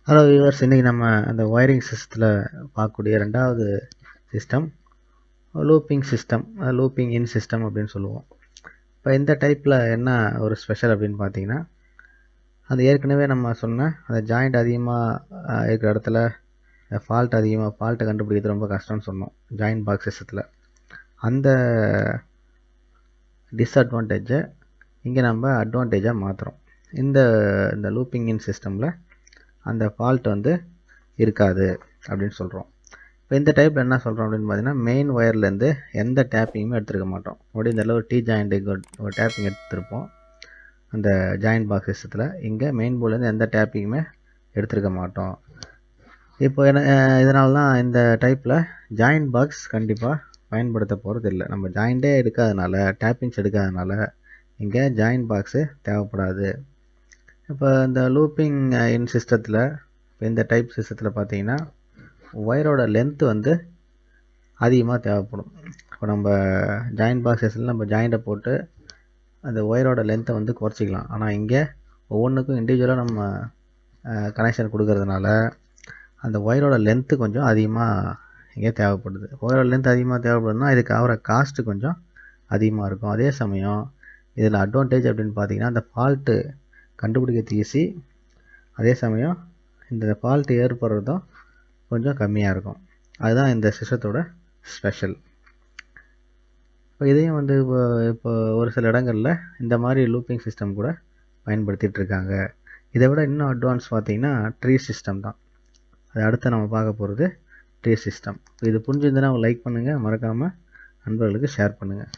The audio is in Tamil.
ஹலோ வியூவர்ஸ், இன்றைக்கி நம்ம அந்த ஒயரிங் சிஸ்டத்தில் பார்க்கக்கூடிய ரெண்டாவது சிஸ்டம் லூப்பிங் சிஸ்டம், லூப்பிங் இன் சிஸ்டம் அப்படின்னு சொல்லுவோம். இப்போ இந்த டைப்பில் என்ன ஒரு ஸ்பெஷல் அப்படின்னு பார்த்தீங்கன்னா, அந்த ஏற்கனவே நம்ம சொன்ன அந்த ஜாயிண்ட் அதிகமாக இருக்கிற இடத்துல ஃபால்ட்டை கண்டுபிடிக்கிறது ரொம்ப கஷ்டம்னு சொன்னோம் ஜாயிண்ட் பாக்ஸ் சிஸ்டத்தில். அந்த டிஸ்அட்வான்டேஜை இங்கே நம்ம அட்வான்டேஜாக மாற்றுறோம். இந்த லூப்பிங் இன் சிஸ்டமில் அந்த ஃபால்ட் வந்து இருக்காது அப்படின்னு சொல்கிறோம். இப்போ இந்த டைப்பில் என்ன சொல்கிறோம் அப்படின்னு பார்த்தீங்கன்னா, மெயின் ஒயர்லேருந்து எந்த டேப்பிங்குமே எடுத்துருக்க மாட்டோம். அப்படி இந்த ஒரு ஜாயிண்ட்டுக்கு ஒரு டேப்பிங் எடுத்துருப்போம் அந்த ஜாயிண்ட் பாக்ஸ் சிஸ்டத்தில். இங்கே மெயின் போர்ட்லேருந்து எந்த டேப்பிங்குமே எடுத்துருக்க மாட்டோம். இப்போ இதனால தான் இந்த டைப்பில் ஜாயிண்ட் பாக்ஸ் கண்டிப்பாக பயன்படுத்த போகிறது இல்லை. நம்ம ஜாயிண்ட்டே எடுக்காதனால, டேப்பிங்ஸ் எடுக்காதனால இங்கே ஜாயிண்ட் பாக்ஸு தேவைப்படாது. இப்போ இந்த லூப்பிங் இன் சிஸ்டத்தில், இப்போ இந்த டைப் சிஸ்டத்தில் பார்த்தீங்கன்னா ஒயரோட லென்த்து வந்து அதிகமாக தேவைப்படும். இப்போ நம்ம ஜாயிண்ட் பாக்ஸ் சிஸ்டத்தில் நம்ம ஜாயிண்ட்டை போட்டு அந்த ஒயரோட லென்த்தை வந்து குறைச்சிக்கலாம். ஆனால் இங்கே ஒவ்வொன்றுக்கும் இண்டிவிஜுவலாக நம்ம கனெக்ஷன் கொடுக்கறதுனால அந்த ஒயரோட லென்த்து கொஞ்சம் அதிகமாக இங்கே தேவைப்படுது. ஒயரோட லென்த் அதிகமாக தேவைப்படுதுன்னா இதுக்கு ஆகிற காஸ்ட்டு கொஞ்சம் அதிகமாக இருக்கும். அதே சமயம் இதில் அட்வான்டேஜ் அப்படின்னு பார்த்தீங்கன்னா, அந்த ஃபால்ட்டு கண்டுபிடிக்கிறது ஈஸி. அதே சமயம் இந்த ஃபால்ட்டு ஏற்படுறதும் கொஞ்சம் கம்மியாக இருக்கும். அதுதான் இந்த சிஸ்டத்தோட ஸ்பெஷல். இப்போ இதையும் வந்து இப்போ ஒரு சில இடங்களில் இந்த மாதிரி லூப்பிங் சிஸ்டம் கூட பயன்படுத்திகிட்டு இருக்காங்க. இதை விட இன்னும் அட்வான்ஸ் பார்த்தீங்கன்னா ட்ரீ சிஸ்டம் தான். அது அடுத்து நம்ம பார்க்க போகிறது ட்ரீ சிஸ்டம். இது புரிஞ்சிருந்ததுன்னா லைக் பண்ணுங்கள், மறக்காமல் நண்பர்களுக்கு ஷேர் பண்ணுங்கள்.